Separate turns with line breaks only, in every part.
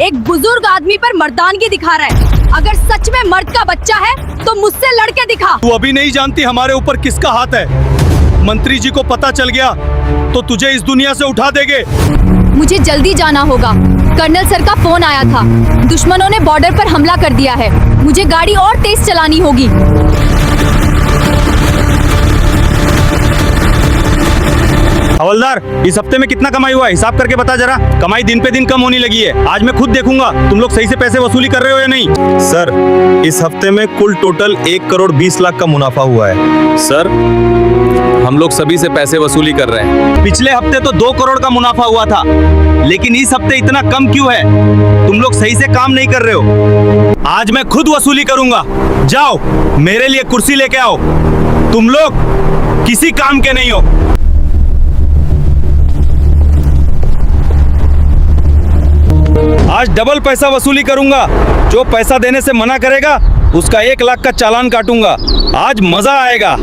एक बुजुर्ग आदमी पर मर्दानगी दिखा रहा है। अगर सच में मर्द का बच्चा है तो मुझसे लड़के दिखा।
तू अभी नहीं जानती हमारे ऊपर किसका हाथ है। मंत्री जी को पता चल गया तो तुझे इस दुनिया से उठा देंगे।
मुझे जल्दी जाना होगा। कर्नल सर का फोन आया था। दुश्मनों ने बॉर्डर पर हमला कर दिया है। मुझे गाड़ी और तेज चलानी होगी।
हवलदार, इस हफ्ते में कितना कमाई हुआ है? हिसाब करके बता जरा। कमाई दिन पे दिन कम होने लगी है। आज मैं खुद देखूंगा तुम लोग सही से पैसे वसूली कर रहे हो या नहीं।
सर, इस हफ्ते में कुल टोटल 1,20,00,000 का मुनाफा हुआ है।
सर, हम लोग सभी से पैसे वसूली कर रहे हैं।
पिछले हफ्ते तो 2 करोड़ का मुनाफा हुआ था, लेकिन इस हफ्ते इतना कम क्यों है? तुम लोग सही से काम नहीं कर रहे हो। आज मैं खुद वसूली करूंगा। जाओ मेरे लिए कुर्सी लेके आओ। तुम लोग किसी काम के नहीं हो। आज डबल पैसा वसूली करूंगा। जो पैसा देने से मना करेगा उसका 1 लाख का चालान काटूंगा। आज मजा आएगा।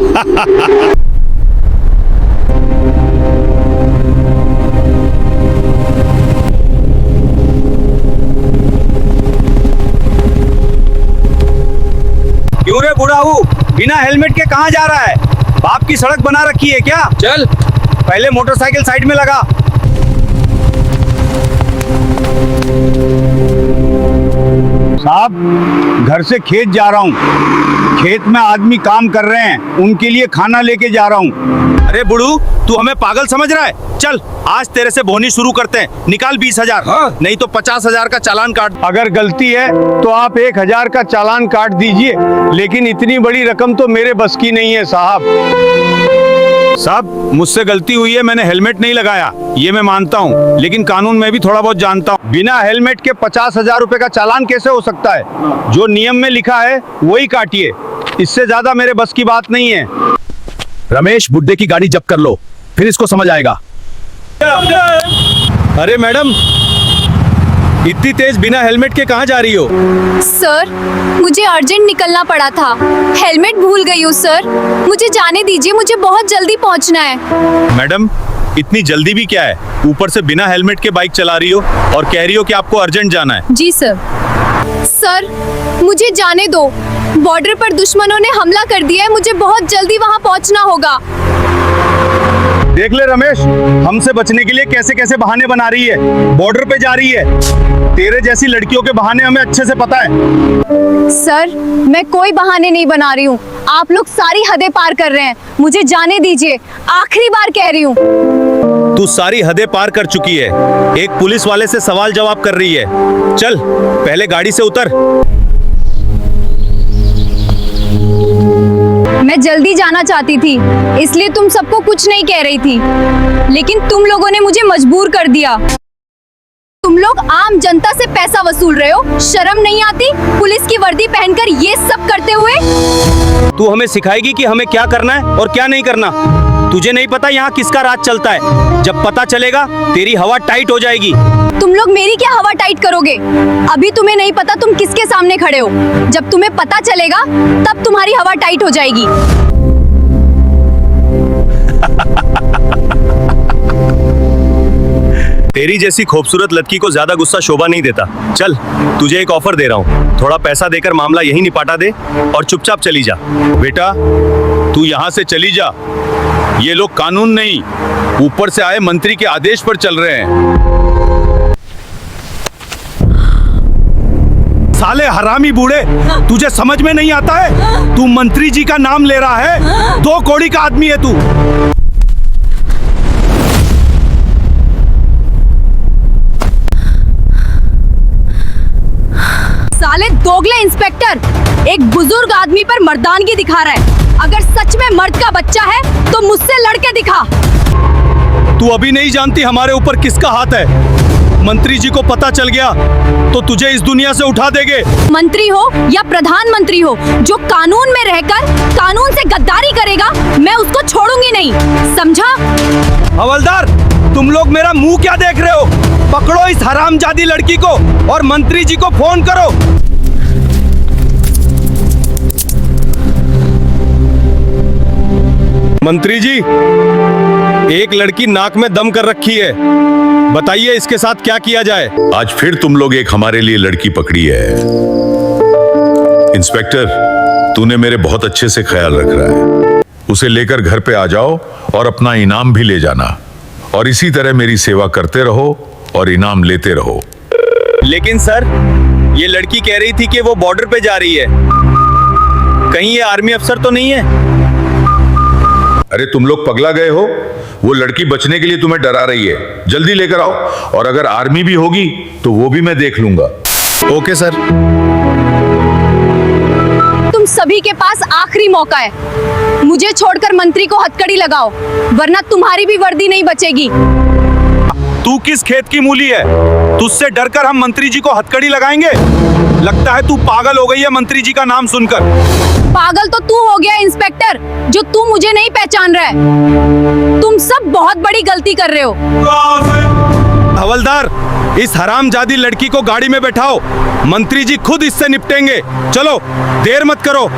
क्यों रे बुढ़ाऊ, बिना हेलमेट के कहाँ जा रहा है? बाप की सड़क बना रखी है क्या?
चल,
पहले मोटरसाइकिल साइड में लगा।
साहब, घर से खेत जा रहा हूँ। खेत में आदमी काम कर रहे हैं, उनके लिए खाना लेके जा रहा हूँ।
अरे बुढ़ू, तू हमें पागल समझ रहा है? चल आज तेरे से बोनी शुरू करते हैं। निकाल 20,000।
हाँ।
नहीं तो 50,000 का चालान काट।
अगर गलती है तो आप 1,000 का चालान काट दीजिए, लेकिन इतनी बड़ी रकम तो मेरे बस की नहीं है
साहब, मुझसे गलती हुई है। मैंने हेलमेट नहीं लगाया, ये मैं मानता हूँ, लेकिन कानून में भी थोड़ा बहुत जानता हूँ।
बिना हेलमेट के 50,000 रुपए का चालान कैसे हो सकता है? जो नियम में लिखा है वही काटिए। इससे ज्यादा मेरे बस की बात नहीं है।
रमेश, बुड्ढे की गाड़ी जब्त कर लो, फिर इसको समझ आएगा।
अरे मैडम, इतनी तेज बिना हेलमेट के कहाँ जा रही हो?
सर, मुझे अर्जेंट निकलना पड़ा था। हेलमेट भूल गई हूँ सर। मुझे जाने दीजिए, मुझे बहुत जल्दी पहुँचना है।
मैडम, इतनी जल्दी भी क्या है? ऊपर से बिना हेलमेट के बाइक चला रही हो और कह रही हो कि आपको अर्जेंट जाना है।
जी सर। सर, मुझे जाने दो। बॉर्डर पर दुश्मनों ने हमला कर दिया है। मुझे बहुत जल्दी वहाँ पहुँचना होगा।
देख ले रमेश, हमसे बचने के लिए कैसे कैसे बहाने बना रही है। बॉर्डर पे जा रही है। तेरे जैसी लड़कियों के बहाने हमें अच्छे से पता है।
सर, मैं कोई बहाने नहीं बना रही हूँ। आप लोग सारी हदें पार कर रहे हैं। मुझे जाने दीजिए, आखिरी बार कह रही हूँ।
तू सारी हदें पार कर चुकी है। एक पुलिस वाले से सवाल जवाब कर रही है। चल पहले गाड़ी से उतर।
मैं जल्दी जाना चाहती थी, इसलिए तुम सबको कुछ नहीं कह रही थी, लेकिन तुम लोगों ने मुझे मजबूर कर दिया। तुम लोग आम जनता से पैसा वसूल रहे हो। शर्म नहीं आती पुलिस की वर्दी पहनकर ये सब करते हुए?
तू हमें सिखाएगी कि हमें क्या करना है और क्या नहीं करना। तुझे नहीं पता यहाँ किसका राज चलता है। जब पता चलेगा तेरी हवा टाइट हो जाएगी।
तुम लोग मेरी क्या हवा टाइट करोगे? अभी तुम्हें नहीं पता तुम किसके सामने खड़े हो। जब तुम्हें पता चलेगा तब तुम्हारी हवा टाइट हो जाएगी।
तेरी जैसी खूबसूरत लड़की को ज्यादा गुस्सा शोभा नहीं देता। चल, तुझे एक ऑफर दे रहा हूँ। थोड़ा पैसा देकर मामला यही निपटा दे और चुपचाप चली जा। बेटा, तू यहाँ से चली जा। ये लोग कानून नहीं, ऊपर से आए मंत्री के आदेश पर चल रहे हैं। साले हरामी बूढ़े, तुझे समझ में नहीं आता है? तू मंत्री जी का नाम ले रहा है। 2 कौड़ी का आदमी है तू।
साले दोगले इंस्पेक्टर, एक बुजुर्ग आदमी पर मर्दानगी दिखा रहा है। अगर सच में मर्द का बच्चा है तो मुझसे लड़के दिखा।
तू अभी नहीं जानती हमारे ऊपर किसका हाथ है। मंत्री जी को पता चल गया तो तुझे इस दुनिया से उठा देंगे।
मंत्री हो या प्रधानमंत्री हो, जो कानून में रहकर कानून से गद्दारी करेगा, मैं उसको छोड़ूंगी नहीं, समझा?
हवलदार, तुम लोग मेरा मुंह क्या देख रहे हो? पकड़ो इस हरामजादी लड़की को और मंत्री जी को फोन करो। मंत्री जी, एक लड़की नाक में दम कर रखी है, बताइए इसके साथ क्या किया जाए।
आज फिर तुम लोग एक हमारे लिए लड़की पकड़ी है। इंस्पेक्टर, तूने मेरे बहुत अच्छे से ख्याल रख रहा है। उसे लेकर घर पे आ जाओ और अपना इनाम भी ले जाना, और इसी तरह मेरी सेवा करते रहो और इनाम लेते रहो।
लेकिन सर, ये लड़की कह रही थी कि वो बॉर्डर पे जा रही है, कहीं ये आर्मी अफसर तो नहीं है?
अरे तुम लोग पगला गए हो? वो लड़की बचने के लिए तुम्हें डरा रही है। जल्दी लेकर आओ, और अगर आर्मी भी होगी तो वो भी मैं देख लूंगा।
Okay sir.
तुम सभी के पास आखिरी मौका है, मुझे छोड़कर मंत्री को हथकड़ी लगाओ, वरना तुम्हारी भी वर्दी नहीं बचेगी।
तू किस खेत की मूली है? तुझसे डरकर हम मंत्री जी को हथकड़ी लगाएंगे? लगता है तू पागल हो गई है मंत्री जी का नाम सुनकर।
पागल तो तू हो गया इंस्पेक्टर, जो तू मुझे नहीं पहचान रहा है। तुम सब बहुत बड़ी गलती कर रहे हो।
हवलदार, इस हरामजादी लड़की को गाड़ी में बैठाओ, मंत्री जी खुद इससे निपटेंगे। चलो, देर मत करो।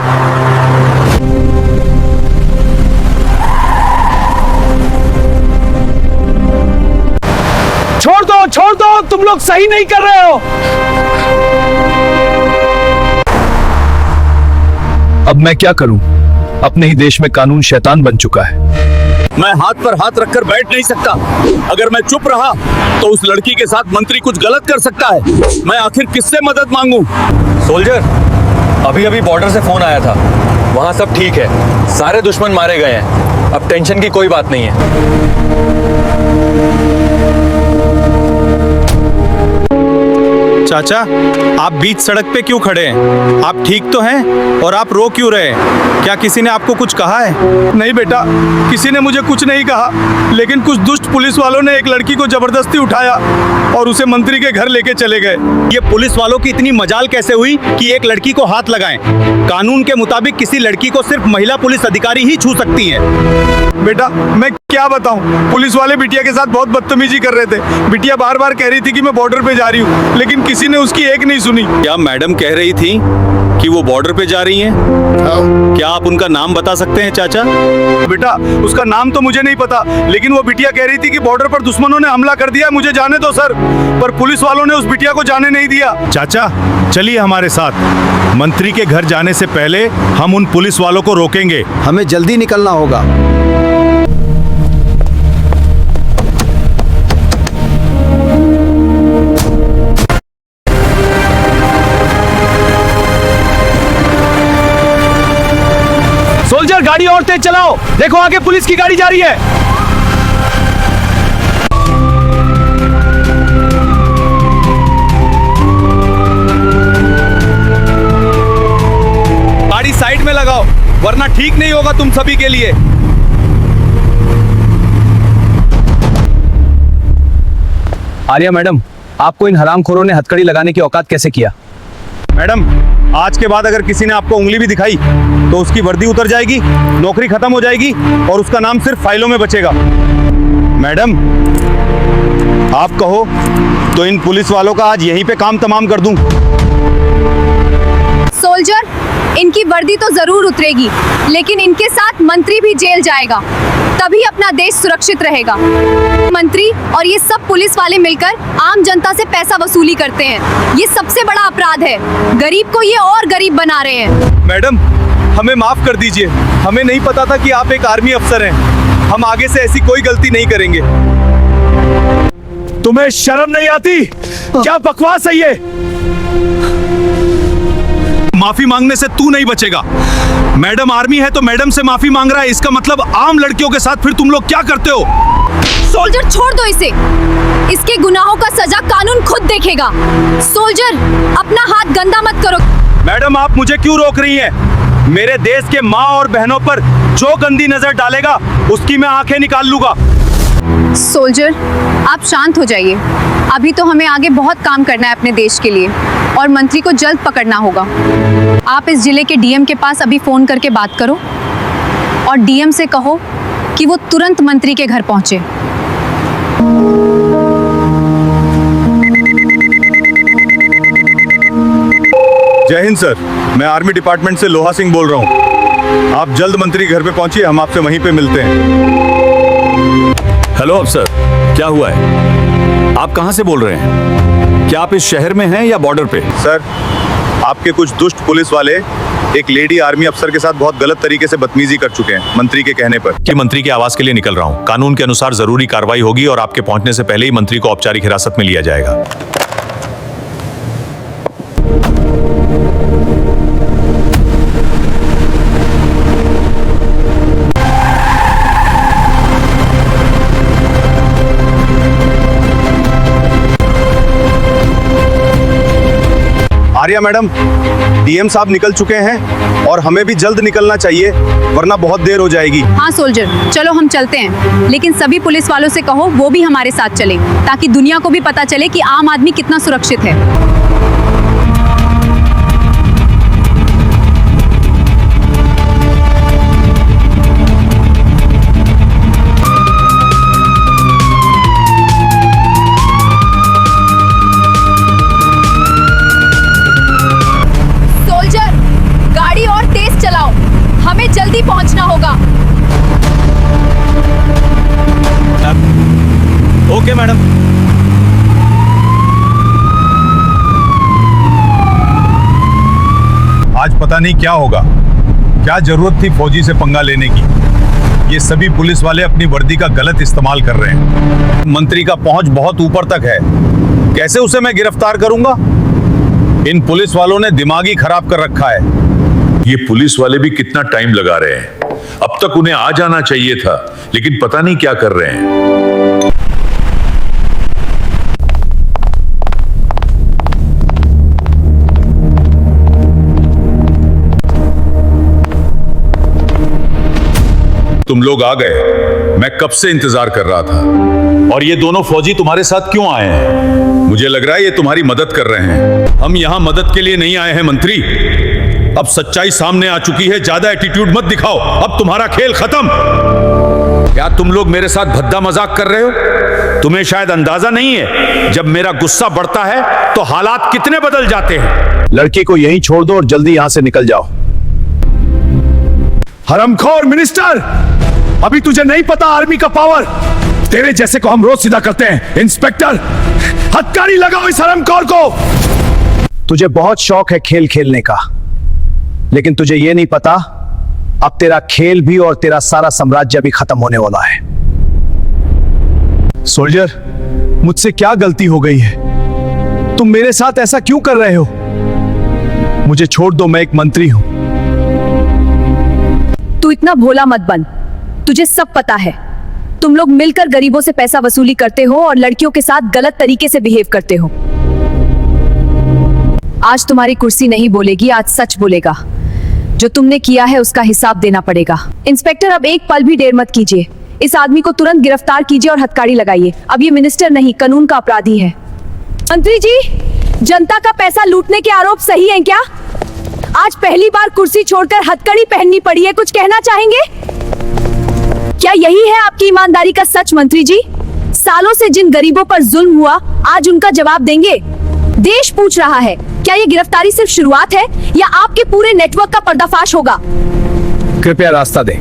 छोड़ दो, तुम लोग सही नहीं कर रहे हो। अब मैं क्या करूं? अपने ही देश में कानून शैतान बन चुका है।
मैं हाथ पर हाथ रखकर बैठ नहीं सकता। अगर मैं चुप रहा तो उस लड़की के साथ मंत्री कुछ गलत कर सकता है। मैं आखिर किससे मदद मांगूं?
सोल्जर, अभी अभी बॉर्डर से फोन आया था, वहाँ सब ठीक है, सारे दुश्मन मारे गए हैं, अब टेंशन की कोई बात नहीं है।
चाचा, आप बीच सड़क पे क्यों खड़े हैं? आप ठीक तो हैं? और आप रो क्यों रहे हैं? क्या किसी ने आपको कुछ कहा है?
नहीं बेटा, किसी ने मुझे कुछ नहीं कहा, लेकिन कुछ दुष्ट पुलिस वालों ने एक लड़की को जबरदस्ती उठाया और उसे मंत्री के घर लेके चले गए।
ये पुलिस वालों की इतनी मजाल कैसे हुई कि एक लड़की को हाथ लगाएं? कानून के मुताबिक किसी लड़की को सिर्फ महिला पुलिस अधिकारी ही छू सकती हैं।
बेटा, मैं क्या बताऊं, पुलिस वाले बिटिया के साथ बहुत बदतमीजी कर रहे थे। बिटिया बार बार कह रही थी कि मैं बॉर्डर पे जा रही हूं, लेकिन किसी ने उसकी एक नहीं सुनी।
क्या मैडम कह रही थी कि वो बॉर्डर पे जा रही हैं? क्या आप उनका नाम बता सकते हैं चाचा?
बेटा, उसका नाम तो मुझे नहीं पता, लेकिन वो बिटिया कह रही थी कि बॉर्डर पर दुश्मनों ने हमला कर दिया, मुझे जाने दो सर। पर पुलिस वालों ने उस बिटिया को जाने नहीं दिया।
चाचा, चलिए हमारे साथ। मंत्री के घर जाने से पहले हम उन पुलिस वालों को रोकेंगे।
हमें जल्दी निकलना होगा।
सोल्जर, गाड़ी और तेज चलाओ, देखो आगे पुलिस की गाड़ी जा रही है।
गाड़ी साइड में लगाओ, वरना ठीक नहीं होगा तुम सभी के लिए।
आलिया मैडम, आपको इन हरामखोरों ने हथकड़ी लगाने की औकात कैसे किया?
मैडम, आज के बाद अगर किसी ने आपको उंगली भी दिखाई तो उसकी वर्दी उतर जाएगी, नौकरी खत्म हो जाएगी और उसका नाम सिर्फ फाइलों में बचेगा। मैडम, आप कहो तो इन पुलिस वालों का आज यहीं पे काम तमाम कर दूं।
सोल्जर, इनकी वर्दी तो जरूर उतरेगी, लेकिन इनके साथ मंत्री भी जेल जाएगा, तभी अपना देश सुरक्षित रहेगा। मंत्री और ये सब पुलिस वाले मिलकर आम जनता से पैसा वसूली करते हैं। ये सबसे बड़ा अपराध है। गरीब को ये और गरीब बना रहे हैं।
मैडम, हमें माफ कर दीजिए, हमें नहीं पता था कि आप एक आर्मी अफसर हैं। हम आगे से ऐसी कोई गलती नहीं करेंगे।
तुम्हें शर्म नहीं आती? क्या बकवास है ये?
माफी मांगने से तू नहीं बचेगा। मैडम आर्मी है तो मैडम से माफी मांग रहा है, इसका मतलब आम लड़कियों के साथ फिर तुम लोग क्या करते हो?
सोल्जर, छोड़ दो इसे। इसके गुनाहों का सजा कानून खुद देखेगा। सोल्जर, अपना हाथ गंदा मत करो।
मैडम, आप मुझे क्यों रोक रही हैं? मेरे देश के माँ और बहनों पर जो गंदी नजर डालेगा उसकी मैं आंखें निकाल लूंगा।
सोल्जर, आप शांत हो जाइए। अभी तो हमें आगे बहुत काम करना है अपने देश के लिए, और मंत्री को जल्द पकड़ना होगा। आप इस जिले के डीएम के पास अभी फोन करके बात करो और डीएम से कहो कि वो तुरंत मंत्री के घर पहुंचे।
जय हिंद सर, मैं आर्मी डिपार्टमेंट से लोहा सिंह बोल रहा हूँ। आप जल्द मंत्री घर पे पहुंचिए, हम आपसे वहीं पे मिलते हैं।
हेलो अफसर, क्या हुआ है? आप कहां से बोल रहे हैं? क्या आप इस शहर में हैं या बॉर्डर पे?
सर, आपके कुछ दुष्ट पुलिस वाले एक लेडी आर्मी अफसर के साथ बहुत गलत तरीके से बदतमीजी कर चुके हैं मंत्री के कहने पर।
कि मंत्री के आवास के लिए निकल रहा हूँ। कानून के अनुसार जरूरी कार्रवाई होगी और आपके पहुंचने से पहले ही मंत्री को औपचारिक हिरासत में लिया जाएगा।
आर्या मैडम, डीएम साहब निकल चुके हैं और हमें भी जल्द निकलना चाहिए, वरना बहुत देर हो जाएगी।
हाँ सोल्जर, चलो हम चलते हैं, लेकिन सभी पुलिस वालों से कहो वो भी हमारे साथ चले, ताकि दुनिया को भी पता चले कि आम आदमी कितना सुरक्षित है। हमें जल्दी पहुंचना होगा।
Okay madam.
आज पता नहीं क्या होगा। क्या जरूरत थी फौजी से पंगा लेने की? ये सभी पुलिस वाले अपनी वर्दी का गलत इस्तेमाल कर रहे हैं। मंत्री का पहुंच बहुत ऊपर तक है, कैसे उसे मैं गिरफ्तार करूंगा? इन पुलिस वालों ने दिमाग ही खराब कर रखा है।
ये पुलिस वाले भी कितना टाइम लगा रहे हैं। अब तक उन्हें आ जाना चाहिए था, लेकिन पता नहीं क्या कर रहे हैं। तुम लोग आ गए, मैं कब से इंतजार कर रहा था।
और ये दोनों फौजी तुम्हारे साथ क्यों आए हैं?
मुझे लग रहा है ये तुम्हारी मदद कर रहे हैं।
हम यहां मदद के लिए नहीं आए हैं मंत्री। अब सच्चाई सामने आ चुकी है, ज्यादा एटीट्यूड मत दिखाओ, अब तुम्हारा खेल खत्म। क्या तुम लोग मेरे साथ भद्दा मजाक कर रहे हो? तुम्हें शायद अंदाजा नहीं है, जब मेरा गुस्सा बढ़ता है तो हालात कितने बदल जाते हैं।
लड़की को यहीं छोड़ दो और जल्दी यहाँ से निकल जाओ।
हरामखोर मिनिस्टर, अभी तुझे नहीं पता आर्मी का पावर। तेरे जैसे को हम रोज सीधा करते हैं। इंस्पेक्टर, हथकड़ी लगाओ इस हरामखोर को।
तुझे बहुत शौक है खेल खेलने का, लेकिन तुझे यह नहीं पता अब तेरा खेल भी और तेरा सारा साम्राज्य भी खत्म होने वाला है। सोल्जर, मुझसे क्या गलती हो गई है? तुम मेरे साथ ऐसा क्यों कर रहे हो? मुझे छोड़ दो, मैं एक मंत्री हूं।
तू इतना भोला मत बन, तुझे सब पता है। तुम लोग मिलकर गरीबों से पैसा वसूली करते हो और लड़कियों के साथ गलत तरीके से बिहेव करते हो। आज तुम्हारी कुर्सी नहीं बोलेगी, आज सच बोलेगा। जो तुमने किया है उसका हिसाब देना पड़ेगा। इंस्पेक्टर, अब एक पल भी देर मत कीजिए, इस आदमी को तुरंत गिरफ्तार कीजिए और हथकड़ी लगाइए। अब ये मिनिस्टर नहीं, कानून का अपराधी है। मंत्री जी, जनता का पैसा लूटने के आरोप सही है क्या? आज पहली बार कुर्सी छोड़कर हथकड़ी पहननी पड़ी है, कुछ कहना चाहेंगे? क्या यही है आपकी ईमानदारी का सच मंत्री जी? सालों से जिन गरीबों पर जुल्म हुआ, आज उनका जवाब देंगे? देश पूछ रहा है, क्या ये गिरफ्तारी सिर्फ शुरुआत है या आपके पूरे नेटवर्क का पर्दाफाश होगा?
कृपया रास्ता दें।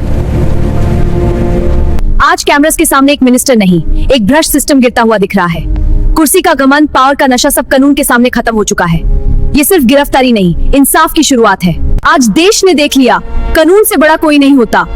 आज कैमरास के सामने एक मिनिस्टर नहीं, एक भ्रष्ट सिस्टम गिरता हुआ दिख रहा है। कुर्सी का घमंड, पावर का नशा सब कानून के सामने खत्म हो चुका है। ये सिर्फ गिरफ्तारी नहीं, इंसाफ की शुरुआत है। आज देश ने देख लिया, कानून से बड़ा कोई नहीं होता।